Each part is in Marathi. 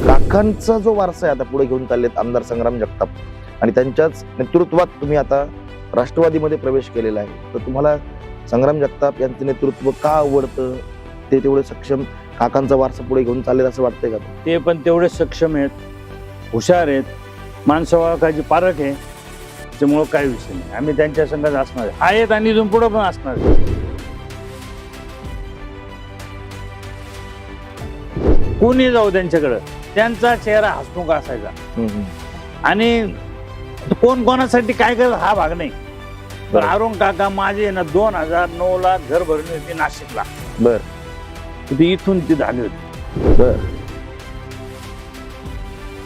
काकांचा जो वारसा आहे आता पुढे घेऊन चाललेत आमदार संग्राम जगताप आणि त्यांच्याच नेतृत्वात तुम्ही आता राष्ट्रवादीमध्ये प्रवेश केलेला आहे, तर तुम्हाला संग्राम जगताप यांचं नेतृत्व का आवडतं? ते तेवढे सक्षम काकांचा वारसा पुढे घेऊन चाललेत असं वाटतंय का? ते पण तेवढे सक्षम आहेत, हुशार आहेत, माणसं ओळखायची पारख आहे, त्यामुळं काही विषय नाही. आम्ही त्यांच्या संघात असणार आहेत आणि इथून पुढे पण असणार. कोणी जाऊ त्यांच्याकडं, त्यांचा चेहरा हसमुख असायचा आणि कोण कोणासाठी काय करत हा भाग नाही. तर अरुण काका माझे ना 2009 ला घर भरली होती नाशिकला. बर. तिथे इथून ती झाली होती. बर.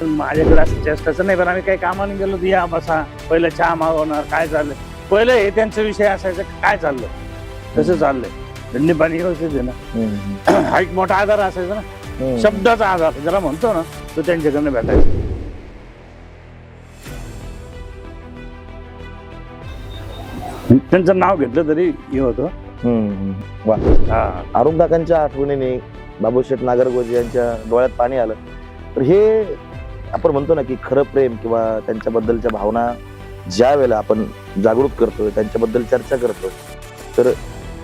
माझ्याकडे असं चेष्टाचं नाही, पण आम्ही काही कामाने गेलो तर या बसा, पहिलं चहा मागवणार, काय चाललंय, पहिलं हे त्यांचा विषय असायचा काय चाललं, कसं चाललंय, थंडी पाणी व्यवस्थित आहे ना. हा एक मोठा आधार असायचा ना, शब्दाचा आधार ज्याला म्हणतो ना, तो त्यांच्याकडनं भेटायचा. त्यांचं नाव घेतलं तरी हे होतं. अरुण काकांच्या आठवणीने बाबूशेठ नागरगोजे यांच्या डोळ्यात पाणी आलं. तर हे आपण म्हणतो ना की खरं प्रेम किंवा त्यांच्याबद्दलच्या भावना ज्या वेळेला आपण जागृत करतोय, त्यांच्याबद्दल चर्चा करतो, तर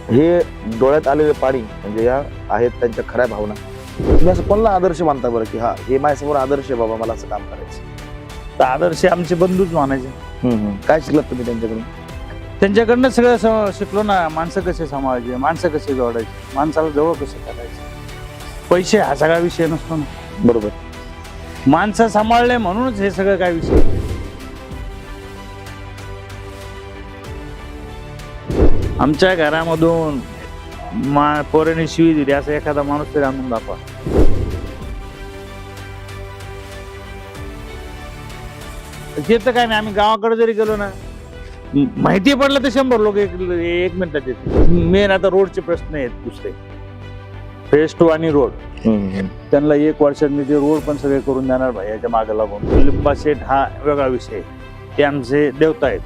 हे डोळ्यात आलेले पाणी म्हणजे या आहेत त्यांच्या खऱ्या भावना. तुम्ही असं कोणाला आदर्श मानता बरं की हा हे माझ्यासमोर आदर्श आहे बाबा, मला असं काम करायचं? तर आदर्श आमचे बंधूच मानायचे. काय शिकलात तुम्ही त्यांच्याकडून? त्यांच्याकडनं सगळं शिकलो ना. माणसं कसे सांभाळायचे, माणसं कसे जोडायचे, माणसाला जवळ कसे करायचे. पैसे हा सगळा विषय नसतो ना. बरोबर. माणसं सांभाळले म्हणूनच हे सगळं काय विषय. आमच्या घरामधून पोराने शिवी दिली असं एखादा माणूस तरी आणून दाखवा. ते तर काय नाही. आम्ही गावाकडे जरी गेलो ना, माहिती पडलं तर 100 लोक एक मिनिटात येते. मेन आता रोडचे प्रश्न आहेत दुसरे, फेज 2 आणि रोड. त्यांना 1 वर्षात मी ते रोड पण सगळे करून देणार भाई. याच्या मागे लागून लिंबाशेठ हा वेगळा विषय, ते आमचे देवता आहेत.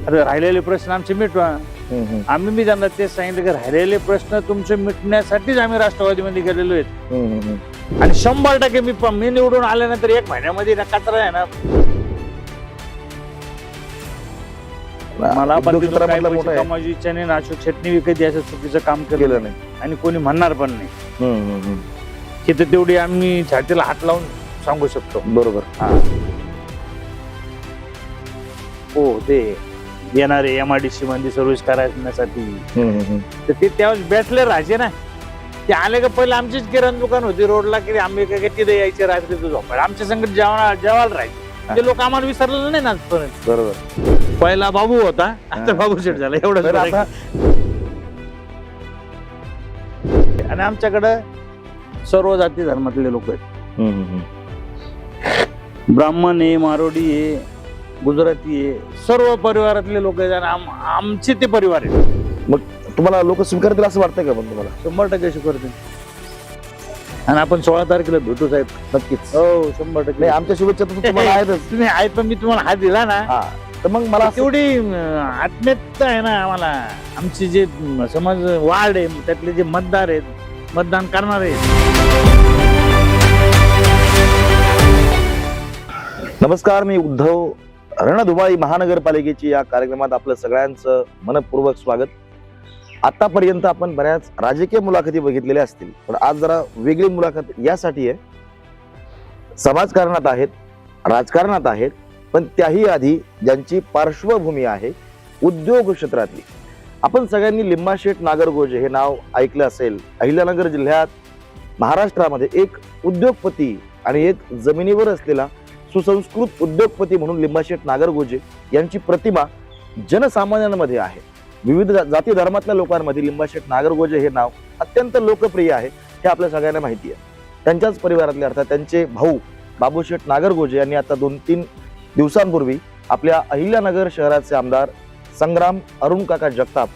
आता राहिलेले प्रश्न आमचे मिटवा. आम्ही मी त्यांना तेच सांगितलं की राहिलेले प्रश्न तुमचे मिटण्यासाठीच आम्ही राष्ट्रवादीमध्ये गेलेलो आहेत. आणि 100% मी निवडून आल्यानंतर 1 महिन्यामध्ये कचरा आहे ना. मला कमाईची इच्छा नाही. अशोक शेट्टी विकत याचं चुकीचं काम केलेलं नाही आणि कोणी म्हणणार पण नाही. तिथे तेवढी आम्ही छातीला हात लावून सांगू शकतो. बरोबर. हो, ते येणारे MIDC मध्ये सर्व्हिस करण्यासाठी तर ते त्यावेळेस भेटले राहायचे ना. ते आले का पहिले आमचीच किराणा दुकान होती रोडला, की आम्ही काय तिथे यायचे, रात्री झोपायला आमच्या संगत जेवायला राहायचे. ते लोक आम्हाला विसरलेलं नाही ना आजपर्यंत. बरोबर. पहिला बाबू होता, आता बाबू शेठ झाला, एवढं. आणि आमच्याकडे सर्व जाती धर्मातले लोक आहेत. ब्राह्मण आहे, मारोडी आहे, गुजराती आहे, सर्व परिवारातले लोक आहेत. आणि आमचे ते परिवार आहेत. मग तुम्हाला लोक स्वीकारतील असं वाटतंय का? पण तुम्हाला 100% स्वीकारतील. आणि आपण 16 तारखेला भेटू साहेब. नक्कीच. हो, 100%. आमच्या शुभेच्छा तुम्हाला आहेतच. तुम्ही आहेत, पण मी तुम्हाला हात दिला ना, तर मग मला तेवढी आत्मीयता आहे ना आम्हाला. आमची जे समज वार्ड आहे त्यातले जे मतदार आहेत, मतदान करणारे आहेत. नमस्कार, मी उद्धव. रणधुमाळी महानगरपालिकेची या कार्यक्रमात आपलं सगळ्यांचं मनपूर्वक स्वागत. आतापर्यंत आपण बऱ्याच राजकीय मुलाखती बघितलेल्या असतील, पण आज जरा वेगळी मुलाखत यासाठी आहे. समाजकारणात आहेत, राजकारणात आहेत, पण त्याही आधी ज्यांची पार्श्वभूमी आहे उद्योग क्षेत्रातली. आपण सगळ्यांनी लिंबाशेठ नागरगोजे हे नाव ऐकलं असेल. अहिल्यानगर जिल्ह्यात महाराष्ट्रामध्ये एक उद्योगपती आणि एक जमिनीवर असलेला सुसंस्कृत उद्योगपती म्हणून लिंबाशेठ नागरगोजे यांची प्रतिमा जनसामान्यांमध्ये आहे. विविध जाती धर्मातल्या लोकांमध्ये लिंबाशेठ नागरगोजे हे नाव अत्यंत लोकप्रिय आहे, हे आपल्या सगळ्यांना माहिती आहे. त्यांच्याच परिवारातले अर्थात त्यांचे भाऊ बाबूशेठ नागरगोजे यांनी आता 2-3 दिवसांपूर्वी आपल्या अहिल्यानगर शहराचे आमदार संग्राम अरुण काका जगताप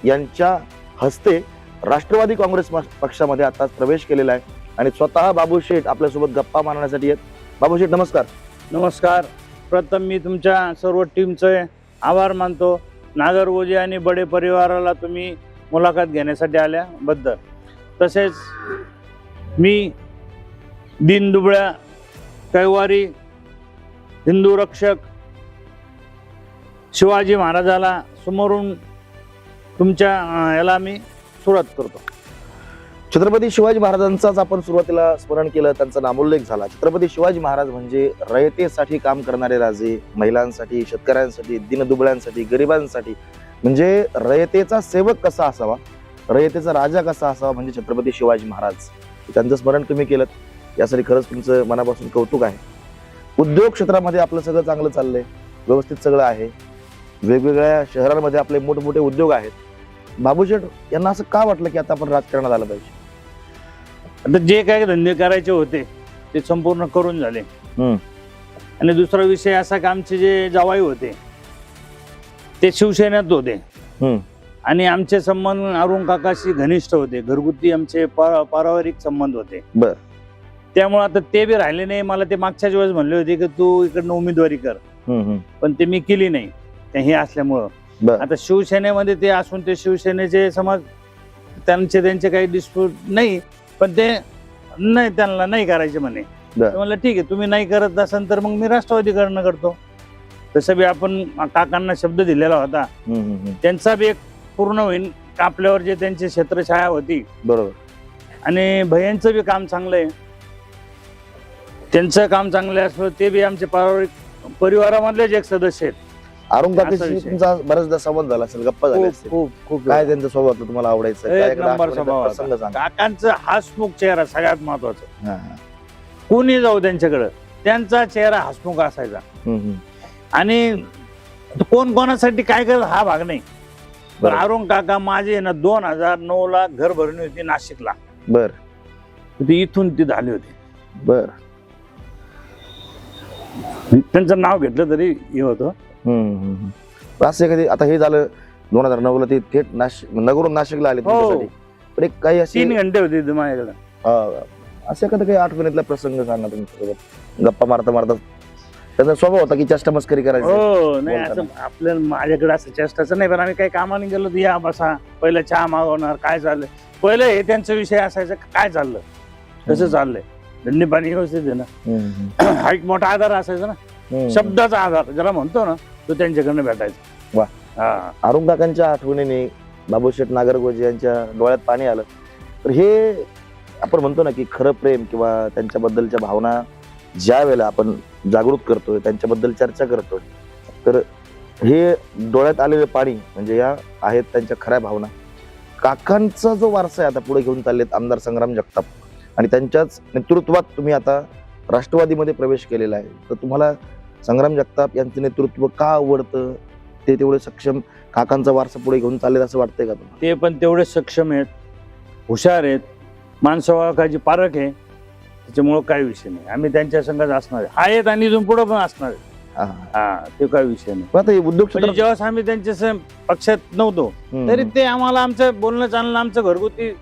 यांच्या हस्ते राष्ट्रवादी काँग्रेस पक्षामध्ये आता प्रवेश केलेला आहे. आणि स्वतः बाबूशेठ आपल्यासोबत गप्पा मारण्यासाठी आहेत. बाबूशेठ नमस्कार. नमस्कार. प्रथम मी तुमच्या सर्व टीमचे आभार मानतो. नागरगोजे आणि बडे परिवाराला तुम्ही मुलाखत घेण्यासाठी आल्याबद्दल. तसेच मी दीनदुबळ्या, कैवारी, हिंदू रक्षक, शिवाजी महाराजाला समोरून तुमच्या याला मी सुरुवात करतो. छत्रपती शिवाजी महाराजांचाच आपण सुरुवातीला स्मरण केलं, त्यांचा नामोल्लेख झाला. छत्रपती शिवाजी महाराज म्हणजे रयतेसाठी काम करणारे राजे, महिलांसाठी, शेतकऱ्यांसाठी, दीनदुबळ्यांसाठी, गरिबांसाठी, म्हणजे रयतेचा सेवक कसा असावा, रयतेचा राजा कसा असावा, म्हणजे छत्रपती शिवाजी महाराज. त्यांचं स्मरण तुम्ही केलं यासाठी खरंच तुमचं मनापासून कौतुक आहे. उद्योग क्षेत्रामध्ये आपलं सगळं चांगलं चाललंय, व्यवस्थित सगळं आहे. वेगवेगळ्या शहरांमध्ये आपले मोठमोठे उद्योग आहेत. बाबूशेठ यांना असं का वाटलं की आता आपण राजकारणात आलं पाहिजे? आता जे काही धंदे करायचे होते ते संपूर्ण करून झाले. आणि दुसरा विषय असा की आमचे जे जावाई होते ते शिवसेनेत होते आणि आमचे संबंध अरुण काकाशी घनिष्ठ होते, घरगुती आमचे पारिवारिक संबंध होते. बर. त्यामुळे आता ते बी राहिले नाही. मला ते मागच्याच वेळेस म्हणले होते की तू इकडनं उमेदवारी कर, पण ते मी केली नाही हे असल्यामुळं. आता शिवसेनेमध्ये ते असून ते शिवसेनेचे समाज त्यांचे काही डिस्प्यूट नाही, पण ते नाही, त्यांना नाही करायचे म्हणे. म्हणलं ठीक आहे, तुम्ही नाही करत असाल तर मग मी राष्ट्रवादीकरण करतो. तसं बी आपण काकांना शब्द दिलेला होता, त्यांचा बी एक पूर्ण होईल. आपल्यावर जे त्यांची क्षेत्रछाया होती बरोबर, आणि भैयांचं बी काम चांगलं आहे, त्यांचं काम चांगलं असलं ते बी आमचे परिवारामधलेच एक सदस्य आहेत. अरुण काकाशी तुमचा बऱ्याचदा संवाद झाला असेल, गप्पा झाल्या असतील. खूप काय त्यांचा स्वभाव होता तुम्हाला आवडायचा? एक नंबर स्वभाव होता. काकांचा हसमुख चेहरा सगळ्यात महत्वाचा. कोणी जाऊ त्यांच्याकडे त्यांचा चेहरा हसमुख असायचा. आणि कोण कोणासाठी काय करत हा भाग नाही. पण अरुण काका माझे ना 2009 ला घर भरणी होती नाशिकला. बर. इथून ती झाली होती. बर. त्यांचं नाव घेतलं तरी हे होतं. असं कधी आता हे झालं 2009 ला ते थेट नगरून नाशिकला आले तुमच्यासाठी. पण एक काही अशी 3 घंटे होते माझ्याकडे. असं एखादं काही आठवणीतला प्रसंग सांगा तुमच्यासोबत, गप्पा मारता मारता. त्याचा स्वभाव होता की चेष्टा मस्करी करायची? हो, नाही असं आपल्याला माझ्याकडे असं चेष्टाचं नाही, पण आम्ही काही कामाने गेलो तर या बसा, पहिलं चहा मागवणार, काय चाललंय, पहिलं हे त्यांचा विषय असायचा काय चाललं, कसं चाललंय, धंदे पाणी व्यवस्थित आहे ना. हा एक मोठा आधार असायचा ना, शब्दाचा आधार ज्याला म्हणतो ना, तो त्यांच्याकडनं भेटायचा. वा. अरुण काकांच्या आठवणीने बाबूशेठ नागरगोजे यांच्या डोळ्यात पाणी आलं. तर हे आपण म्हणतो ना की खरं प्रेम किंवा त्यांच्याबद्दलच्या भावना ज्या वेळेला आपण जागृत करतोय, त्यांच्याबद्दल चर्चा करतोय, तर हे डोळ्यात आलेले पाणी म्हणजे या आहेत त्यांच्या खऱ्या भावना. काकांचा जो वारसा आहे आता पुढे घेऊन चाललेत आमदार संग्राम जगताप, आणि त्यांच्याच नेतृत्वात तुम्ही आता राष्ट्रवादीमध्ये प्रवेश केलेला आहे. तर तुम्हाला संग्राम जगताप यांचं नेतृत्व का आवडतं? ते तेवढे सक्षम काकांचा वारसा पुढे घेऊन चाललेत असं वाटतंय का तुम्हाला? ते पण तेवढे सक्षम आहेत, हुशार आहेत, माणसं ओळखायची पारख आहे, त्याच्यामुळं काही विषय नाही. आम्ही त्यांच्या संघात असणार आहेत आणि इथून पुढे पण असणार आहे. ते काही विषय नाही. आता उद्योग क्षेत्रात जेव्हा आम्ही त्यांच्या पक्षात नव्हतो तरी ते आम्हाला आमचं बोलणं चालणं आमचं घरगुती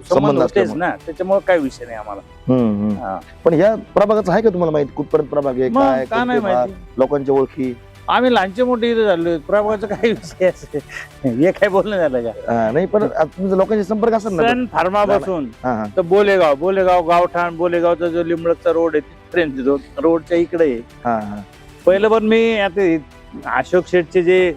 संबंध होतेच ना, त्याच्यामुळे काही विषय नाही आम्हाला. पण या प्रभागाचं आहे का तुम्हाला माहिती कुठपर्यंत प्रभाग आहे, काय का नाही माहिती? लोकांच्या ओळखी आम्ही लहानचे मोठे इथे झालो, प्रभागाचं काही विषय असे हे काय बोलणं झालं का? नाही, पण तुमचा लोकांचे संपर्क असेल ना. सन फार्मापासून तर बोलेगाव गावठाण, बोलेगावचा जो लिंबळकचा रोड आहे ट्रेन रोडच्या इकडे आहे. पहिलं पण मी आता अशोक शेठचे जे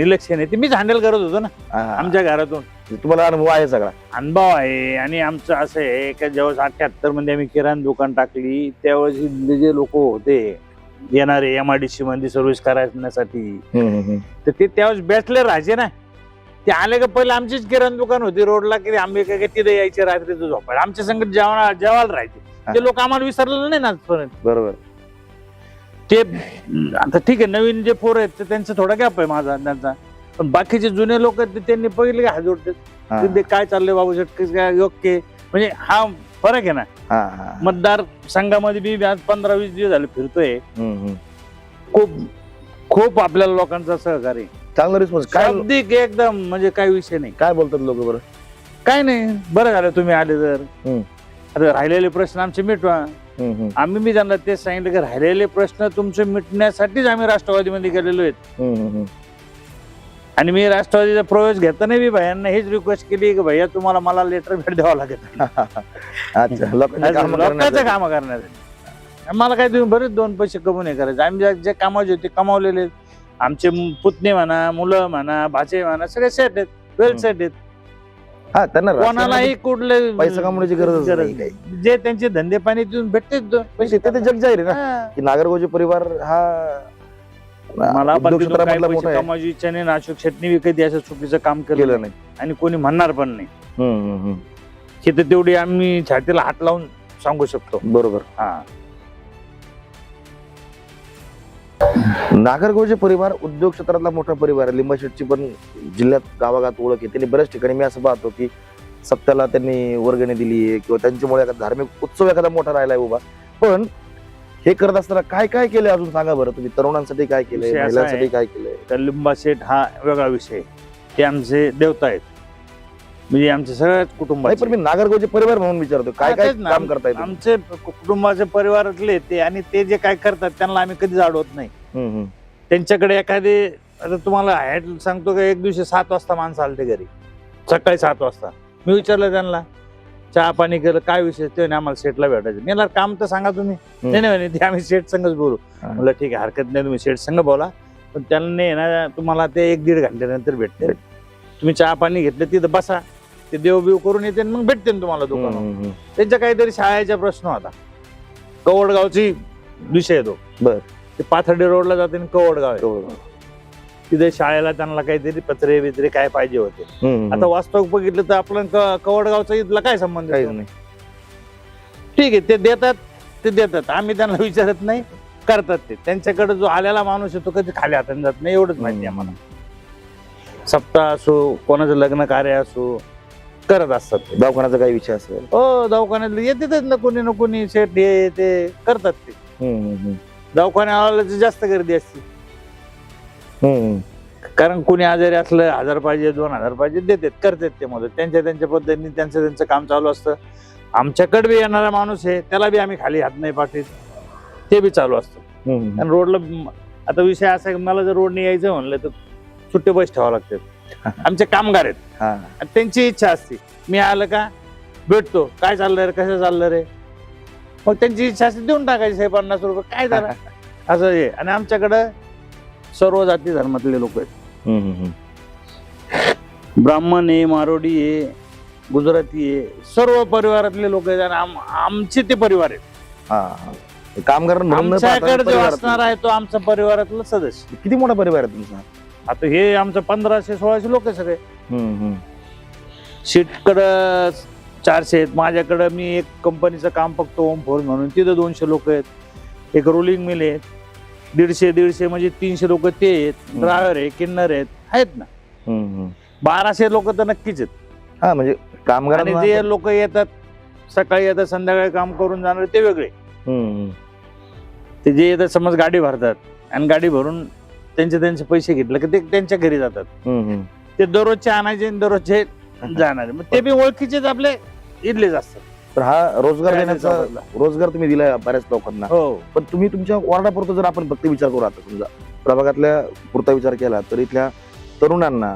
इलेक्शन आहे ते मीच हँडल करत होतो ना आमच्या घरातून. तुम्हाला अनुभव आहे, सगळा अनुभव आहे. आणि आमचं असं आहे की जेव्हा 78 मध्ये आम्ही किराणा दुकान टाकली त्यावेळेस जे लोक होते येणारे MIDC मध्ये सर्व्हिस करण्यासाठी, तर ते त्यावेळेस बॅचलर राहायचे ना. ते आले का पहिले आमचीच किराणा दुकान होती रोडला, की आंबे काय तिथे यायचे रात्रीचं झोपायला, आमच्या संगत जेवायला राहायचे. ते लोक आम्हाला विसरलेलं नाही ना आजपर्यंत. बरोबर. ते आता ठीक आहे, नवीन जे पोर आहेत त्यांचा थोडा गॅप आहे माझा त्यांचा, पण बाकीचे जुने लोक त्यांनी पहिले हात जोडतात, काय चाललंय बाबूशेठ, काय योग्य, म्हणजे हा फरक आहे ना. मतदार संघामध्ये बी आज 15-20 दिवस झाले फिरतोय. खूप आपल्याला लोकांचा सहकार्य, चांगला रिस्पॉन्स, शाब्दिक एकदम, म्हणजे काही विषय नाही. काय बोलतात लोक? बरं काय नाही, बरं झालं तुम्ही आले. तर आता राहिलेले प्रश्न आमचे मिटवा. आम्ही मी त्यांना तेच सांगितलं की राहिलेले प्रश्न तुमचे मिटण्यासाठीच आम्ही राष्ट्रवादीमध्ये गेलेलो आहेत. आणि मी राष्ट्रवादीचा प्रवेश घेताना बी भैयांना हेच रिक्वेस्ट केली की भैया तुम्हाला मला लेटर भेट द्यावं लागेल अच्छा लोकांचं काम करण्यासाठी. मला काय तुम्ही बरेच 2 पैसे कमवून हे करायचे. आम्ही जे कामाचे होते कामावलेले, आमचे पुतणे म्हणा, मुलं म्हणा, भाचे म्हणा, सगळे सेट आहेत, वेल सेट आहेत. हा त्यांना कोणालाही कुठले पैसा कमवण्याची गरज नाही काही. जे त्यांचे धंदे पाणी तिथून भेटतेच 2 पैसे. ते जग जाहीर आहे ना हा. की नागरगोजे परिवार हा मला उद्योग पण क्षेत्रामधला मोठा आहे. कमावची इच्छा नाही. अशोक शेट्टी कधी असं चुकीचं काम केलं केलं नाही. आणि कोणी म्हणणार पण नाही. हम्म. हे तर तेवढी आम्ही छातीला हात लावून सांगू शकतो. बरोबर. हा. नागरगोजे परिवार उद्योग क्षेत्रातला मोठा परिवार आहे. लिंबाशेटची पण जिल्ह्यात गावागावात ओळख आहे. त्यांनी बऱ्याच ठिकाणी मी असं पाहतो की सप्त्याला त्यांनी वर्गणी दिली आहे किंवा त्यांच्यामुळे एखादा धार्मिक उत्सव एखादा मोठा राहिलाय उभा. पण हे करत असताना काय काय केलंय अजून सांगा बरं. तुम्ही तरुणांसाठी काय केलंय, विषय असा महिलांसाठी आहे, काय केलंय? तर लिंबा शेठ हा वेगळा विषय. ते आमचे देवता आहेत, म्हणजे आमचे सगळ्याच नाही कुटुंब. पण मी नागरगोजे परिवार म्हणून विचारतो काय हा, काय तेच ना. काम करताय तुम्ही? आमचे कुटुंबाचे परिवारातले ते, आणि ते जे काय करतात त्यांना आम्ही कधीच अडवत नाही. हम्म. त्यांच्याकडे एखादे, आता तुम्हाला हॅट सांगतो का, एक दिवशी 7 वाजता माणसं आलते घरी, सकाळी 7 वाजता. मी विचारलं त्यांना, चहा पाणी केलं, काय विषय? ते म्हणे, आम्हाला सेटला भेटायचं. मी म्हणलं, काम तर सांगा तुम्ही. नाही म्हणे, ते आम्ही सेट संघच बोलू. हा. म्हणलं ठीक आहे, हरकत नाही, तुम्ही सेट संघ बोला, पण त्यांनी ना तुम्हाला ते 1-1.5 घंट्यानंतर भेटते. तुम्ही चहा पाणी घेतलं तिथं बसा, ते देवबिव करून येते मग भेटते ना तुम्हाला दुकानावर. त्यांच्या काहीतरी शाळेचा प्रश्न होता, कवडगावची विषय तो. बर. ते पाथर्डी रोडला जाते आणि कवडगाव आहे. तिथे शाळेला त्यांना काहीतरी पत्रे बित्रे काय पाहिजे होते. आता वास्तव बघितलं तर आपण कवडगावचा इथला काय संबंध काही आहे? नाही. ठीक आहे, ते देतात, आम्ही त्यांना विचारत नाही, करतात ते. त्यांच्याकडे जो आलेला माणूस आहे तो कधी खाली हाताने जात नाही, एवढंच माहिती आम्हाला. सप्ताह असो, कोणाचं लग्न कार्य असो, करत असतात ते. दवाखान्याचा काही विषय असेल, हो, दवाखान्यातले येतेच ना कोणी सेट, हे ते करतात ते. दवाखान्याला जास्त गर्दी असते, कारण कोणी आजारी असलं 1000 पाहिजे, 2000 पाहिजे, देतात, करतात ते मदत त्यांच्या पद्धतीने. त्यांचं काम चालू असतं. आमच्याकडे बी येणारा माणूस आहे, त्याला बी आम्ही खाली हात नाही पाठवत, ते बी चालू असतं. आणि रोडला आता विषय असा आहे, मला जर रोडने यायचं म्हणलं तर सुट्टे बस ठेवावं लागतात. आमचे कामगार आहेत, आणि त्यांची इच्छा असते, मी आलं का भेटतो, काय चाललंय रे, कसं चाललं रे, मग त्यांची इच्छा असते देऊन टाकायची 50 रुपये, काय झालं असं आहे. आणि आमच्याकडं सर्व जाती धर्मातले लोक आहेत. ब्राह्मण आहे, मारोडी आहे, गुजराती आहे, सर्व परिवारातले लोक आहेत. आणि आमचे ते परिवार आहेत. कामगार आमच्याकडे जो असणार आहे तो आमचा परिवारातला सदस्य. किती मोठा परिवार आहे तुमचा? आता हे आमचं 1500-1600 लोक आहे सगळे. शीटकडं 400 आहेत. माझ्याकडं मी एक कंपनीचं काम बघतो, ओम फोर्स म्हणून, तिथं 200 लोक आहेत. एक रोलिंग मिल आहेत, 150 म्हणजे 300 लोक ते आहेत. ड्रायव्हर आहे, किन्नर आहेत ना, 1200 लोक तर नक्कीच आहेत. हा, म्हणजे कामगार जे लोक येतात सकाळी येतात, संध्याकाळी काम करून जाणारे ते वेगळे. ते जे येतात, समज गाडी भरतात आणि गाडी भरून त्यांचे पैसे घेतले की ते त्यांच्या घरी जातात. ते दररोजचे आणायचे आणि दररोजचे जाणारे, मग ते बी ओळखीचेच आपले इथलेच असतात. तर हा रोजगार देण्याचा रोजगार तुम्ही दिलाय बऱ्याच लोकांना. हो, पण तुम्ही तुमच्या वॉर्डापुरता जर आपण फक्त विचार करू, आता समजा प्रभागातल्या पुरता विचार केला तर इथल्या तरुणांना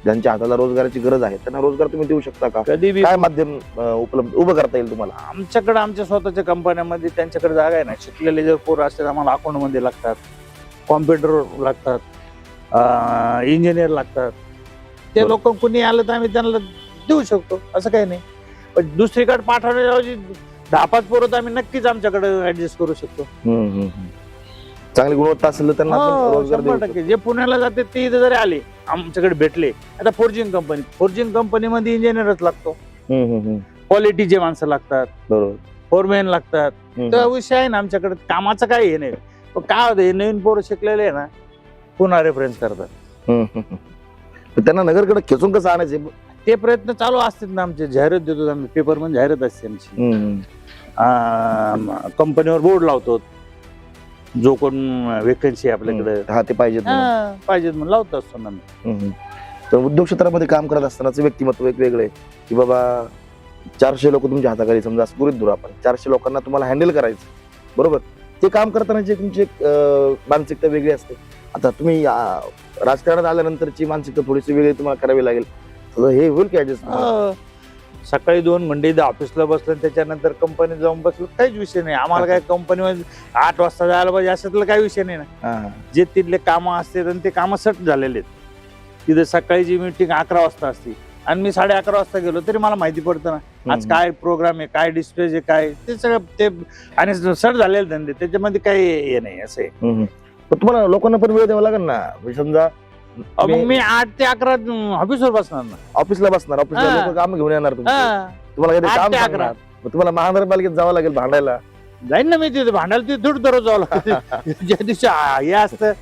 ज्यांच्या हाताला रोजगाराची गरज आहे त्यांना रोजगार तुम्ही देऊ शकता का? कधी बी काय माध्यम उपलब्ध उभं करता येईल तुम्हाला? आमच्याकडे आमच्या स्वतःच्या कंपन्यांमध्ये त्यांच्याकडे जागा आहे ना. शिकलेले जर पोरं असतात, आम्हाला अकाउंट मध्ये लागतात, कॉम्प्युटर लागतात, इंजिनियर लागतात. ते लोक कोणी आलं तर आम्ही त्यांना देऊ शकतो, असं काही नाही. पण दुसरीकडे पाठवण्याऐवजी 10-5 पोरं तर आम्ही नक्कीच आमच्याकडे ऍडजस्ट करू शकतो. चांगली गुणवत्ता असेल तर त्यांना आपण रोजगार देऊ 100%. जे पुण्याला जाते ते इथे जरी आले आमच्याकडे भेटले. आता फोर्जिंग कंपनीमध्ये इंजिनियरच लागतो, क्वालिटीचे माणसं लागतात, बरोबर, फोरमॅन लागतात. तर विषय आहे ना आमच्याकडे, कामाचं काही हे नाही. पण काय होतं, हे नवीन पोरं शिकलेले आहे ना, पुन्हा रेफरन्स करतात. त्यांना नगरकडे खेचून कसं आणायचे ते प्रयत्न चालू असतात ना आमचे. जाहिरात देतो आम्ही, पेपर मध्ये जाहिरात असते आमची. कंपनीवर बोर्ड लावतो, जो कोण वेकन्सी आपल्याकडे ते पाहिजेत म्हणून लावत असतो ना. तर उद्योग क्षेत्रामध्ये काम करत असतानाच व्यक्तिमत्व एक वेगळं आहे की बाबा 400 लोक तुमच्या हाताखाली, समजा गृहीत धरू आपण, 400 लोकांना तुम्हाला हँडल करायचं, बरोबर. ते काम करताना जे तुमची एक मानसिकता वेगळी असते. आता तुम्ही राजकारणात आल्यानंतरची मानसिकता थोडीशी वेगळी तुम्हाला करावी लागेल. तर हे होईल की ऍडजस्ट? सकाळी 2 घंटे इथं ऑफिसला बसलं त्याच्यानंतर कंपनीत जाऊन बसलं काहीच विषय नाही आम्हाला. काय कंपनीमध्ये 8 वाजता जायला पाहिजे अशातलं काही विषय नाही ना. जे तिथले कामं असतात आणि ते कामं सट झालेले आहेत. तिथे सकाळीची मीटिंग 11 वाजता असते आणि मी 11:30 वाजता गेलो तरी मला माहिती पडतं ना आज काय प्रोग्राम आहे, काय डिस्प्ले आहे, काय ते सगळं ते. आणि सट झालेले धंदे त्याच्यामध्ये काही हे नाही असं आहे. पण तुम्हाला लोकांना पण वेळ द्यावा लागेल ना. म्हणजे समजा मग मी 8 ते 11 ऑफिसवर बसणार ना. ऑफिसला बसणार, ऑफिसला लोक काम घेऊन येणार तुम्हाला काही 8 काम ते 11. सांगणार. मग तुम्हाला महानगरपालिकेत जावं लागेल भांडायला. जाईन ना मी तिथे भांडायला तिथे थोडी दररोज जावं लागतं. ज्या दिवशी हे असतं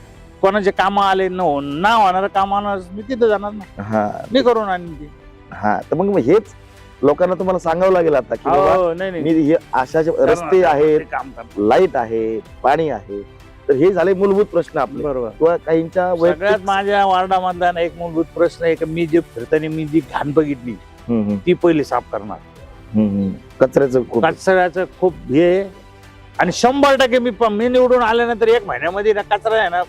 कोणाचे काम आले ना होणार कामानं मी तिथे जाणार ना. मी करून आणीन ती. तर मग हेच लोकांना तुम्हाला सांगावं लागेल आता की बाबा नाही मी हे अशा रस्ते आहेत, काम करणार. लाईट आहे, पाणी आहे, तर हे झाले मूलभूत प्रश्न आपले. बरोबर. किंवा काहींच्या सगळ्यात माझ्या वार्डामधला ना एक मूलभूत प्रश्न आहे की मी जे फिरताना मी जी घाण बघितली ती पहिली साफ करणार. कचऱ्याचं कचऱ्याचं खूप हे आहे. आणि 100% मी निवडून आल्यानंतर 1 महिन्यामध्ये ना कचरा आहे ना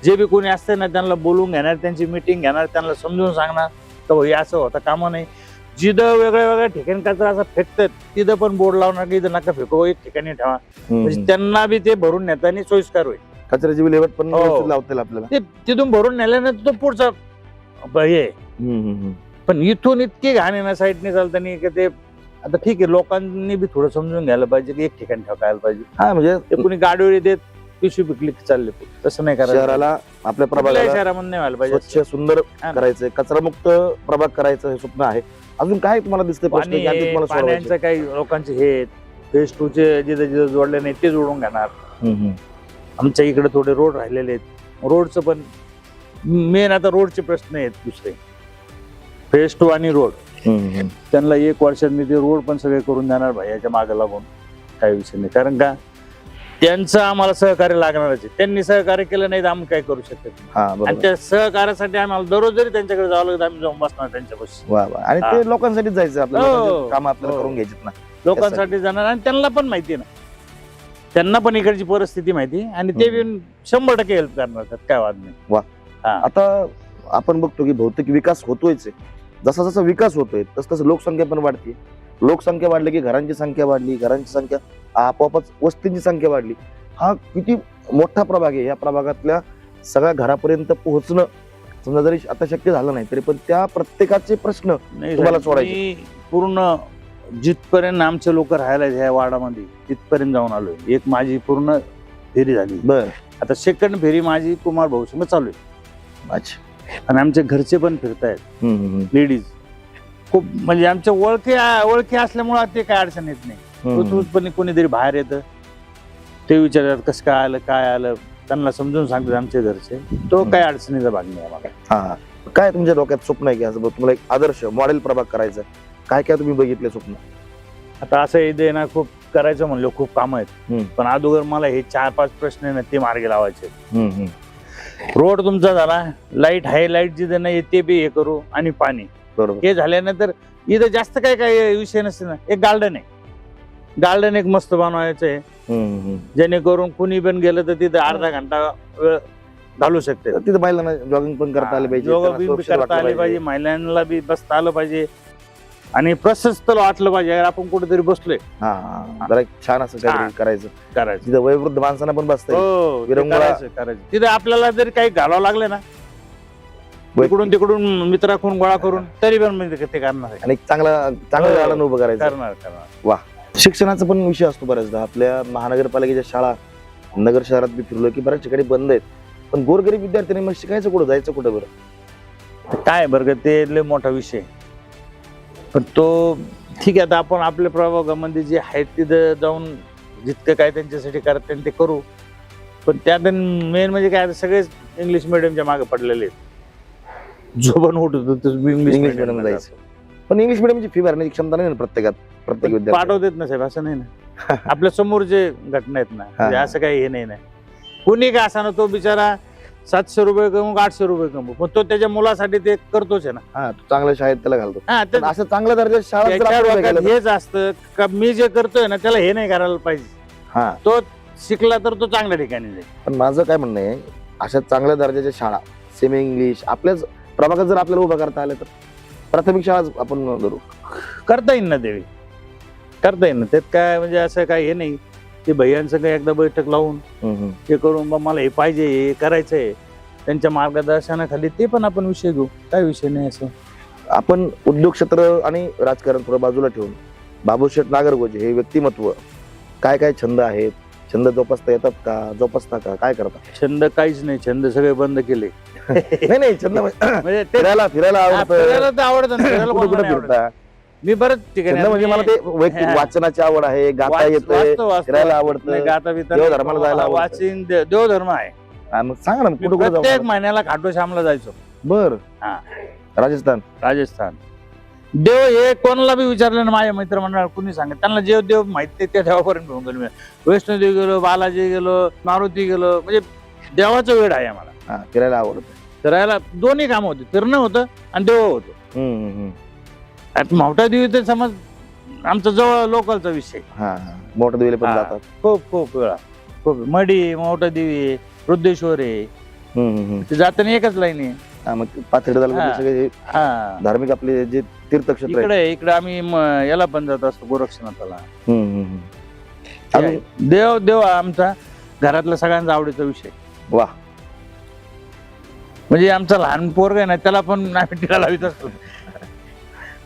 जे बी कोणी असते ना त्यांना बोलून घेणार, त्यांची मीटिंग घेणार, त्यांना समजून सांगणार तर हे असं होतं कामा नाही. जिथं वेगळ्या ठिकाणी कचरा असं फेकतात तिथं पण बोर्ड लावणार की इथं नका फेको, एक ठिकाणी ठेवा. म्हणजे त्यांना बी ते भरून नेताना सोयीस्कर होईल. कचऱ्याची विल्हेवाट पण हो. लावतील आपल्याला. ते तिथून भरून नेल्यानंतर तो पुढचा हे. पण इथून इतकी घाण आहे ना साईडने चालताना की ते आता ठीक आहे लोकांनी बी थोडं समजून घ्यायला पाहिजे की एक ठिकाणी ठेवायला पाहिजे. म्हणजे ते कुणी गाडीवर देत पिशवी पिकली चालले तसं नाही करायचं. शहराला आपल्या प्रभागाला शहरामध्ये नाही व्हायला पाहिजे. स्वच्छ सुंदर करायचंय, कचरामुक्त प्रभाग करायचं हे स्वप्न आहे. अजून काय तुम्हाला दिसतंय प्रश्न की आणखी तुम्हाला सोडवायचे? पाण्याचं काही लोकांचे हे फेज 2 चे जिथे जोडले नाही ते जोडून घेणार. आमच्या इकडे थोडे रोड राहिलेले आहेत. रोडचं पण मेन आता रोडचे प्रश्न आहेत दुसरे. फेज 2 आणि रोड त्यांना 1 वर्षात मी ते रोड पण सगळे करून देणार भाई याच्या मागे लागून काही विषय नाही. कारण का त्यांचं आम्हाला सहकार्य लागणारच आहे. त्यांनी सहकार्य केलं नाही तर आम्ही काय करू शकत नाही. आणि त्या सहकार्यासाठी आम्हाला दररोज जरी त्यांच्याकडे जावं लागतं आम्ही जाऊन बसणार त्यांच्यापाशी. आणि ते लोकांसाठीच जायचं आपल्याला, काम आपल्याला करून घ्यायचे ना. लोकांसाठी जाणार आणि त्यांना पण माहिती आहे ना, त्यांना पण इकडची परिस्थिती माहिती आणि ते 100% हेल्प करणार काय वाद नाही. आता आपण बघतो की भौतिक विकास होतोयच आहे. जसा जसा विकास होतोय तस तसं लोकसंख्या पण वाढते. लोकसंख्या वाढली की घरांची संख्या वाढली, घरांची संख्या आपोआपच वस्तींची संख्या वाढली. हा किती मोठा प्रभाग आहे. या प्रभागातल्या सगळ्या घरापर्यंत पोहोचणं समजा जरी आता शक्य झालं नाही तरी पण त्या प्रत्येकाचे प्रश्न तुम्हाला सोडायचे. पूर्ण जिथपर्यंत आमचे लोक राहायला ह्या वार्डामध्ये तिथपर्यंत जाऊन आलोय. एक माझी पूर्ण फेरी झाली. आता सेकंड फेरी माझी कुमार भाऊ संग चालू आहे. आणि आमचे घरचे पण फिरतायत लेडीज खूप. म्हणजे आमच्या ओळखी असल्यामुळे ते काय अडचण येत नाही. पण कोणीतरी बाहेर येतं ते विचारतात कसं काय आलं त्यांना समजून सांगतात आमच्या घरचे. तो काय अडचणीचा भाग नाही आम्हाला. काय तुमच्या डोक्यात स्वप्न आहे की असं तुम्हाला एक आदर्श मॉडेल प्रभाग करायचा? काय काय तुम्ही बघितले स्वप्न? आता असं इथे ना खूप करायचं म्हणलं खूप काम आहेत. पण अगोदर मला हे 4-5 प्रश्न आहे ना ते मार्गी लावायचे. रोड तुमचा झाला, लाईट आहे, लाईट जिथे नाही ते बी हे करू, आणि पाणी. बरोबर. हे झाल्यानंतर इथं जास्त काय विषय नसते ना. एक गार्डन आहे, गार्डन एक मस्त बनवायचं आहे जेणेकरून कुणी पण गेलं तर तिथे अर्धा घंटा वेळ घालू शकते. तिथे महिलांना जॉगिंग पण करता आले पाहिजे, करता आले पाहिजे, महिलांना बी बसता आलं पाहिजे आणि प्रशस्त वाटलं पाहिजे. आपण कुठेतरी बसलोय जरा छान असं करायचं तिथे वयोवृद्ध माणसांना पण बसता तिथे आपल्याला जरी काही घालावं लागलं ना इकडून तिकडून मित्राकडून गोळा करून तरी पण ते करणार आहे. आणि चांगलं गार्डन उभं करायचं. करणार. वा. शिक्षणाचा पण विषय असतो बऱ्याचदा. आपल्या महानगरपालिकेच्या शाळा नगर शहरात बी फिरलो की बऱ्याच ठिकाणी बंद आहेत. पण गोरगरीब विद्यार्थ्यांनी मग शिकायचं कुठं, जायचं कुठं? बरं काय बरं ते लय मोठा विषय. पण तो ठीक आहे. आता आपण आपल्या प्रभागामध्ये जे आहेत तिथं जाऊन जितकं काय त्यांच्यासाठी करता ते करू. पण त्यात मेन म्हणजे काय सगळेच इंग्लिश मिडियमच्या मागे पडलेले आहेत. जो पण उठतो इंग्लिश मिडियम जायचं. पण इंग्लिश मिडियमची फी भरण्याची क्षमता नाही ना प्रत्येक विद्यार्थी पाठवत ना साहेब. असं नाही ना. आपल्या समोर जे घटना आहेत ना असं काही हे नाही ना. कुणी काय असा ना तो बिचारा 700 रुपये कमवू 800 रुपये कमवू पण तो त्याच्या मुलासाठी ते करतोच आहे ना. चांगल्या शाळेत त्याला घालतो. असं चांगल्या दर्जाच्या शाळा हेच असतं का मी जे करतोय ना त्याला हे नाही करायला पाहिजे. तो शिकला तर तो चांगल्या ठिकाणी जाईल. पण माझं काय म्हणणं आहे अशा चांगल्या दर्जाच्या शाळा सेमी इंग्लिश आपल्याच प्रभागात जर आपल्याला उभा करता आलं तर प्राथमिक शाळा आपण करू. करता येईल ना देवी, करता येईल ना. त्यात काय म्हणजे असं काय हे नाही की भैयांचं काही एकदा बैठक लावून हे करून बा मला हे पाहिजे हे करायचंय त्यांच्या मार्गदर्शनाखाली ते पण आपण विषय घेऊ, काय विषय नाही असं. आपण उद्योग क्षेत्र आणि राजकारण थोडं बाजूला ठेवून बाबूशेठ नागरगोजे हे व्यक्तिमत्व काय काय छंद आहेत, छंद जोपासता येतात का, जोपासता का, काय करता? छंद काहीच नाही, छंद सगळे बंद केले. नाही छंद म्हणजे ते फिरायला फिरायला आवडतं, फिरायला तर आवडतं ना, फिरायला कुठं कोणाला नाही आवडत? फिरता? मी बरंच ठिकाणी छंद म्हणजे मला ते वैयक्तिक वाचनाची आवड आहे, गाता येतंय, फिरायला आवडतं, गाता बिता देवधर्माला जायला आवडतं. वाचिन देवधर्म आहे. हा, मग सांगा ना मी कुठं कुठं प्रत्येक जाऊ? महिन्याला खाटू श्यामला जायचो. बर हा. राजस्थान राजस्थान देव हे कोणाला बी विचारलं ना माझ्या मित्रमंडळाला कुणी सांगत त्यांना जे देव माहिती ते देवापर्यंत घेऊन गेलो मी. वैष्णोदेवी गेलो, बालाजी गेलो, मारुती गेलो, म्हणजे देवाचा वेळ आहे आम्हाला. हा, फिरायला आवडतं. फिरायला दोन्ही काम होते, फिरणं होतं आणि देव होतं. आता मावटा देवी तर समज आमचा जवळ लोकलचा विषय. हा मोठं दिवेले पण हा. जातात. खूप वेळा खूप मडी मोठा देवी वृद्धेश्वर आहे ते जाताना एकच लाईन आहे. हा, मग पाथर्डी तालुक्यात हा. सगळे हा धार्मिक आपले जे तीर्थक्षेत्र इकडे आम्ही याला पण जात असतो गोरक्षनाथाला. अजून देव हा आमचा घरातला सगळ्यांचा आवडीचा विषय. वा, म्हणजे आमचा लहान पोरग आहे ना त्याला पण आम्ही टिळा लावित असतो.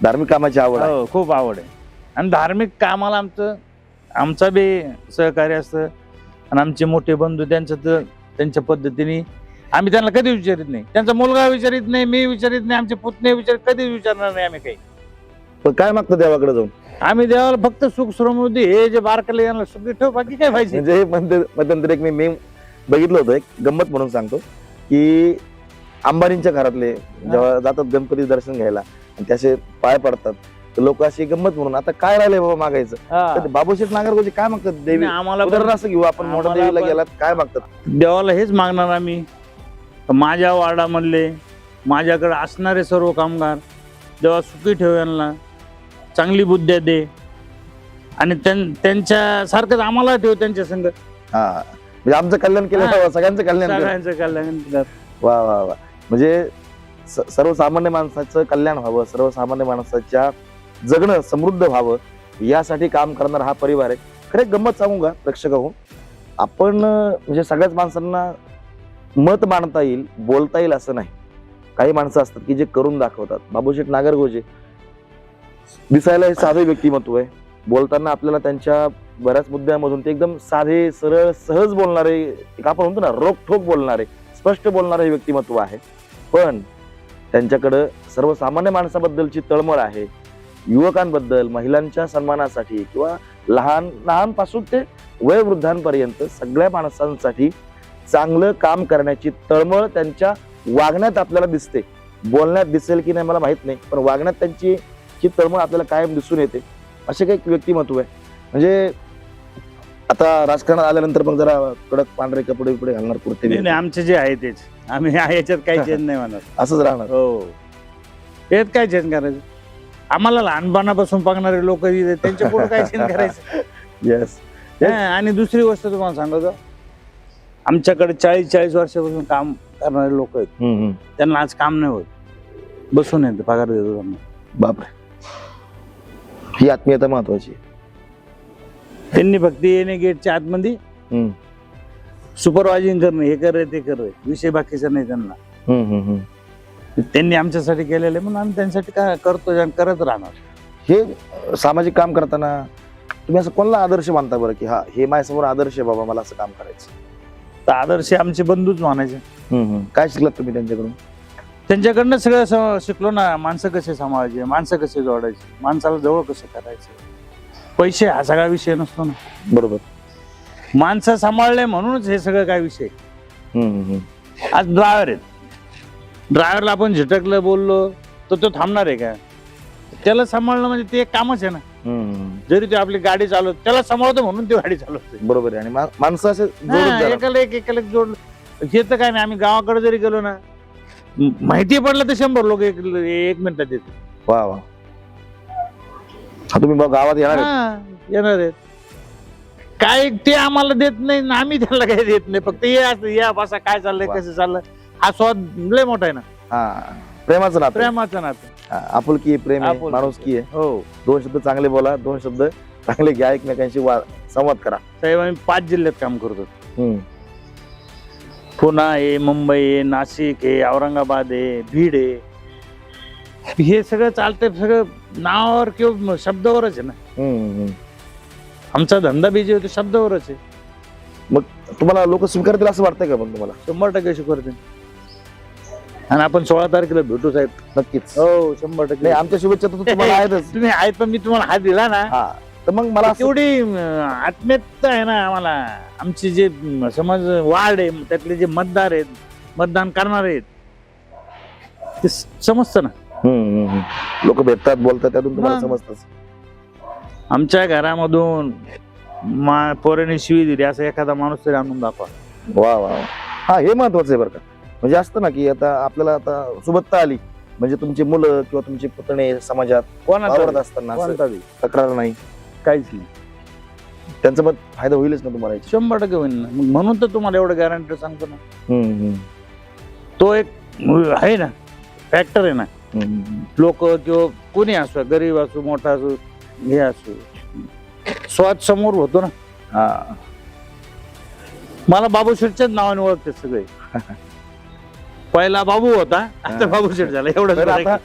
धार्मिक कामाची आवड आहे. हो, खूप आवड आहे. आणि धार्मिक कामाला आमचा बी सहकार्य असतं. आणि आमचे मोठे बंधू त्यांच्या पद्धतीने आम्ही त्यांना कधी विचारित नाही. त्यांचा मुलगा विचारित नाही, मी विचारित नाही, आमचे पुतणे कधीच विचारणार नाही आम्ही काही. पण काय मागतं देवाकडे जाऊन? आम्ही देवाला फक्त सुख समृद्धी हे जे बारकाले यांना सुखी ठेव, बाकी काय पाहिजे. म्हणजे हे मध्यंतरी एक मी बघितलं होतं, एक गंमत म्हणून सांगतो की अंबानींच्या घरातले जेव्हा जातात गणपती दर्शन घ्यायला आणि त्याचे पाय पडतात लोक, अशी गंमत म्हणून आता काय राहिले बाबा मागायचं. तर बाबूशेठ नागरगोजे काय मागतात देवी? आम्हाला उदाहरण असं घेऊ आपण, मोठ्या आम्हाला देवीला पण- गेलात काय मागतात? देवाला हेच मागणार आम्ही, माझ्या वार्डामधले माझ्याकडे असणारे सर्व कामगार देवा सुखी ठेव, यांना चांगली बुद्ध्या दे आणि त्यांच्या सारखंच आम्हाला ठेव त्यांच्या संग. हा, म्हणजे आमचं कल्याण केलं हा. पाहिजे, सगळ्यांचं कल्याण केलं. सगळ्यांचं कल्याण कर. वा वा वा, म्हणजे सर्वसामान्य माणसाचं कल्याण व्हावं, सर्वसामान्य माणसाच्या जगणं समृद्ध व्हावं यासाठी काम करणारा हा परिवार आहे. खरे गंमत सांगू का प्रेक्षक हो, आपण म्हणजे सगळ्याच माणसांना मत मांडता येईल, बोलता येईल असं नाही. काही माणसं असतात की जे करून दाखवतात. बाबूशेठ नागरगोजे दिसायला हे साधे व्यक्तिमत्व आहे, बोलताना आपल्याला त्यांच्या बऱ्याच मुद्द्यांमधून ते एकदम साधे सरळ सहज बोलणारे, एक आपण म्हणतो ना रोखठोक बोलणारे, स्पष्ट बोलणारे व्यक्तिमत्व आहे. पण त्यांच्याकडं सर्वसामान्य माणसाबद्दलची तळमळ आहे, युवकांबद्दल, महिलांच्या सन्मानासाठी किंवा लहानपासून ते वयोवृद्धांपर्यंत सगळ्या माणसांसाठी चांगलं काम करण्याची तळमळ त्यांच्या वागण्यात आपल्याला दिसते. बोलण्यात दिसेल की नाही मला माहित नाही, पण वागण्यात त्यांची तळमळ आपल्याला कायम दिसून येते. असे काही व्यक्तिमत्व आहे. म्हणजे आता राजकारणात आल्यानंतर मग जरा कडक पांढरे कपडे घालणार, कुर्ते नाही, आमचे जे आहे तेच आम्ही याच्यात काही चेंज नाही म्हणत. असंच राहणार. हो, त्यात काय चेंज करायचं? आम्हाला लहानपणापासून पागणारे लोक त्यांच्या पुढे काय चेंज करायचं? येस. आणि दुसरी गोष्ट तुम्हाला सांगतो, आमच्याकडे 40 वर्षापासून काम करणारे लोक आहेत, त्यांना आज काम नाही होत, बसून येतं पगार देतो त्यांना. बापरे, ही आत्मीयता महत्वाची. त्यांनी फक्त येणे गेटच्या आतमध्ये सुपरवायझिंग करणे, हे करे ते करे, विषय बाकीचा नाही त्यांना. त्यांनी आमच्यासाठी केलेले म्हणून आम्ही त्यांच्यासाठी काय करतो आणि करत राहणार. हे सामाजिक काम करताना तुम्ही असं कोणाला आदर्श मानता बरं की हा हे माझ्यासमोर आदर्श आहे बाबा, मला असं काम करायचं? तर आदर्श आमचे बंधूच मानायचे. काय शिकलात तुम्ही त्यांच्याकडून? त्यांच्याकडनं सगळं शिकलो ना. माणसं कसे सांभाळायचे, माणसं कसे जोडायचे, माणसाला जवळ कसं करायचं. पैसे हा सगळा विषय नसतो ना. बरोबर. माणसं सांभाळले म्हणूनच हे सगळं काय विषय. आज ड्रायव्हर आहेत, ड्रायव्हरला आपण झटकलं बोललो तर तो थांबणार आहे का? त्याला सांभाळणं म्हणजे ते एक कामच आहे ना. जरी ते आपली गाडी चालवत त्याला सांभाळतो म्हणून ती गाडी चालवते. बरोबर आहे. आणि माणसं असे एकाला एक जोडलं. हे तर काय नाही, आम्ही गावाकडे जरी गेलो ना, माहिती पडलं तर 100 लोक एक मिनिटात येते. वा वा. हा, तुम्ही गावात येणार आहेत? येणार आहेत. काय ते आम्हाला देत नाही आणि आम्ही त्याला काही देत नाही. फक्त या बसा काय चाललंय वा. कसं चाललंय हा स्वाद लय मोठा आहे ना. हा प्रेमाचं नातं, प्रेमाचं नातं. आपुलकी आहे, प्रेम आहे, आपुलकी. माणुसकी आहे. हो दोन शब्द चांगले बोला, दोन शब्द चांगले घ्या, एकमेकांशी संवाद करा. साहेब आम्ही 5 जिल्ह्यात काम करतो. हम्म. पुणे आहे, मुंबई आहे, नाशिक आहे, औरंगाबाद आहे, बीड आहे. हे सगळं चालतंय सगळं नावावर किंवा शब्दावरच आहे ना. हम्म. आमचा धंदा बी जे होतो शब्दावरच आहे. तुम्हाला लोक स्वीकारतील असं वाटतंय का मग तुम्हाला? 100% करते. आणि आपण 16 तारखेला भेटू साहेब. नक्कीच. हो 100%. नाही आमच्या शुभेच्छा तर तुम्हाला आहेतच. तुम्ही आहेत पण मी तुम्हाला हात दिला ना. हा तर मग मला असं- तेवढी आत्मीयता आहे ना आम्हाला. आमची जे समज वार्ड आहे त्यातले जे मतदार आहेत, मतदान करणार आहेत, ते समजतं ना. लोक भेटतात, बोलतात, त्यातून तुम्हाला मग. समजतच. आमच्या घरामधून पोराने शिवी दिली असं एखादा माणूस तरी आणून दाखवा. वा वा वा. हा हे महत्वाचं आहे बरं का. म्हणजे असतं ना की आता आपल्याला आता सुबत्ता आली म्हणजे तुमची मुलं किंवा तुमचे पुतणे समाजात वावरत कोणाचा असताना असं कोणाचा बी. तक्रार नाही, काहीच नाही. त्यांचा पण फायदा होईलच ना तुम्हाला याची. 100% होईल ना. मग म्हणून तर तुम्हाला एवढं गॅरंटी सांगतो ना. हम्म. तो एक आहे ना फॅक्टर आहे ना. लोक किंवा कोणी असो, गरीब असो, मोठा असो, हे असो, स्वाद समोर होतो ना. हा मला बाबू शेठच्याच नावाने ओळखते सगळे. पहिला बाबू होता, आता बाबू शेठ झाला. बरं, एवढं आता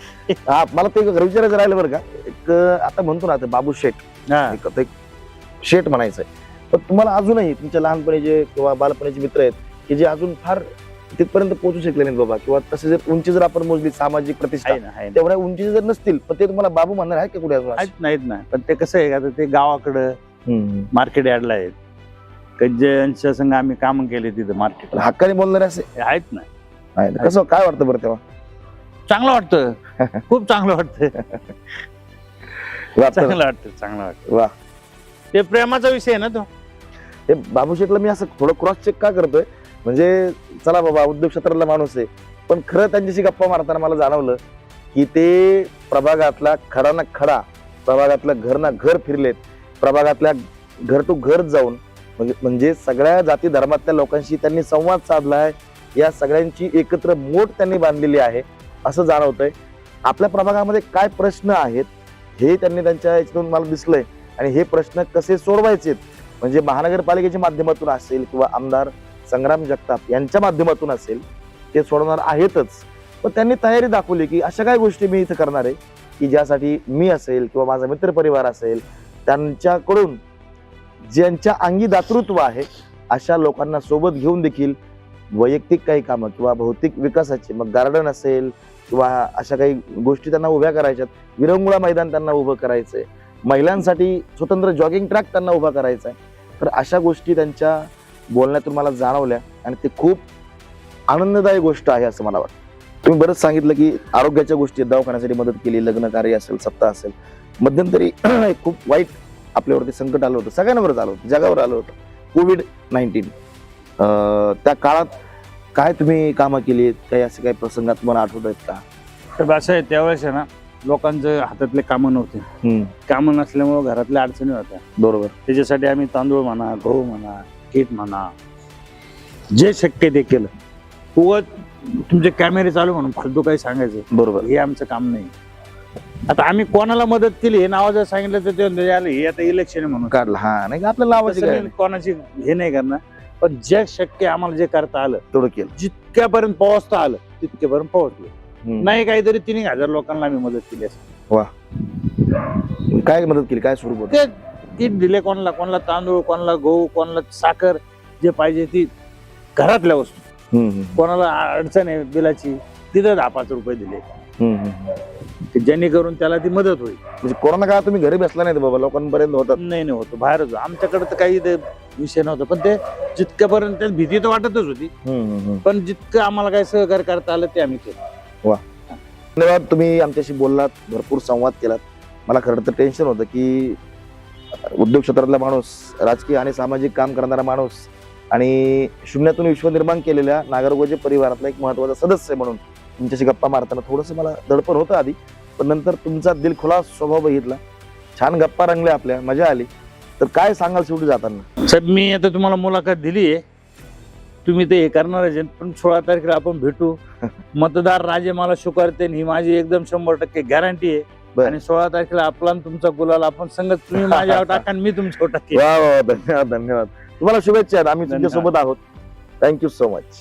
हा मला ते विचारायचं राहिलं बरं का. एक आता म्हणतो ना आता बाबू शेठ, एक शेठ म्हणायचंय. पण तुम्हाला अजूनही तुमच्या लहानपणीचे किंवा बालपणीचे मित्र आहेत की जे अजून फार तिथपर्यंत पोहोचू शकले नाहीत बाबा, किंवा तसे जर उंची जर आपण मोजली सामाजिक प्रतिष्ठा तेवढ्या उंचीचे जर नसतील पण ते तुम्हाला बाबू म्हणणार आहे का कुठे अजून? नाहीत ना. पण ते कसं आहे आता ते गावाकडं मार्केट यार्डला आहेत. ज्यांच्या संघ आम्ही काम केले तिथं मार्केट हक्काने बोलणारे असे आहेत ना. आहे ना. कसं काय वाटतं बरं तेव्हा? चांगलं वाटतं, खूप चांगलं वाटतं. चांगलं वाटतं, चांगलं वाटतं. वा. ते प्रेमाचा विषय आहे ना तो. हे बाबू शेठला मी असं थोडं क्रॉस चेक का करतोय म्हणजे चला बाबा उद्योग क्षेत्रातला माणूस आहे, पण खरं त्यांच्याशी गप्पा मारताना मला जाणवलं की ते प्रभागातला खडा ना खडा, प्रभागातला घर ना घर फिरलेत, प्रभागातल्या घर टू घर जाऊन म्हणजे सगळ्या जाती धर्मातल्या लोकांशी त्यांनी संवाद साधलाय. या सगळ्यांची एकत्र मोठ त्यांनी बांधलेली आहे असं जाणवतंय. आपल्या प्रभागामध्ये काय प्रश्न आहेत हे त्यांनी त्यांच्या याच्यातून मला दिसलंय आणि हे प्रश्न कसे सोडवायचे म्हणजे महानगरपालिकेच्या माध्यमातून असेल किंवा आमदार संग्राम जगताप यांच्या माध्यमातून असेल ते सोडवणार आहेतच. पण त्यांनी तयारी दाखवली की अशा काय गोष्टी मी इथं करणार आहे की ज्यासाठी मी असेल किंवा माझा मित्र परिवार असेल त्यांच्याकडून ज्यांच्या अंगी दातृत्व आहे अशा लोकांना सोबत घेऊन देखील वैयक्तिक काही कामं किंवा भौतिक विकासाचे, मग गार्डन असेल किंवा अशा काही गोष्टी त्यांना उभ्या करायच्यात. विरंगुळा मैदान त्यांना उभं करायचंय, महिलांसाठी स्वतंत्र जॉगिंग ट्रॅक त्यांना उभा करायचा आहे. तर अशा गोष्टी त्यांच्या बोलण्यातून मला जाणवल्या आणि ते खूप आनंददायी गोष्ट आहे असं मला वाटतं. तुम्ही बरंच सांगितलं की आरोग्याच्या गोष्टी, दवाखान्यासाठी मदत केली, लग्न कार्य असेल, सप्ताह असेल. मध्यंतरी खूप वाईट आपल्यावरती संकट आलं होतं, सगळ्यांवरच आलं होतं, जगावर आलं होतं, कोविड-19. त्या काळात काय तुम्ही कामं केली, काही असे काही प्रसंगात तुम्हाला आठवत आहेत का? तर असं आहे त्यावेळेस आहे ना लोकांचं हातातले कामं नव्हते. कामं नसल्यामुळे घरातल्या अडचणी होत्या. बरोबर. त्याच्यासाठी आम्ही तांदूळ म्हणा, गहू म्हणा, किट म्हणा, जे शक्य ते केलं. उगाच तुमचे कॅमेरे चालू म्हणून फालतू काही सांगायचं बरोबर, हे आमचं काम नाही. आता आम्ही कोणाला मदत केली हे नाव जर सांगितलं तर ते म्हणतात, "यार, हे आता इलेक्शन आहे म्हणून काढला. हा नाही आपल्याला लावायची तसं काय मी कोणाची हे नाही करणार. पण जे शक्य आम्हाला जे करता आलं तेवढं केलं. जितक्यापर्यंत पोहोचता आलं तितक्यापर्यंत पोहोचलो. नाही काहीतरी 3,000 लोकांना आम्ही मदत केली असेल. काय मदत केली, काय स्वरूप होतं? ते किट दिले कोणाला, कोणाला तांदूळ, कोणाला गहू, कोणाला साखर, जे पाहिजे ती घरातल्या वस्तू. कोणाला अडचण आहे बिलाची तिथं 10-5 रुपये दिले जेणेकरून त्याला ती मदत होईल. म्हणजे कोरोना काळात तुम्ही घरी बसला नाही बाबा, लोकांपर्यंत होतात? नाही होतो बाहेरच. आमच्याकडे तर काही ते विषय नव्हता, पण ते जितक्यापर्यंत भीती तर वाटतच होती, पण जितकं आम्हाला काही सहकार्य करता आलं ते आम्ही केलं. वा, धन्यवाद. तुम्ही आमच्याशी बोललात, भरपूर संवाद केलात. मला खरं तर टेन्शन होतं की उद्योग क्षेत्रातला माणूस, राजकीय आणि सामाजिक काम करणारा माणूस आणि शून्यातून विश्व निर्माण केलेल्या नागरगोजे परिवारातला एक महत्वाचा सदस्य म्हणून तुमच्याशी गप्पा मारताना थोडंसं मला दडपण होतं आधी, पण नंतर तुमचा दिलखुलास स्वभाव बघितला, छान गप्पा रंगल्या आपल्या, मजा आली तर काय सांगाल शेवटी जाताना? साहेब मी आता तुम्हाला मुलाखत दिली आहे, तुम्ही ते हे करणार आहे, पण 16 तारखेला आपण भेटू. मतदार राजे मला स्वीकारते ही माझी एकदम 100% गॅरंटी आहे. बरं. आणि 16 तारखेला आपला आणि तुमचा गुलाल आपण संगत, तुम्ही माझ्यावर टाका आणि मी तुमच्यावर टाकेन. वा वा, धन्यवाद धन्यवाद. तुम्हाला शुभेच्छा आहेत. आम्ही तुमच्या सोबत आहोत. Thank you so much.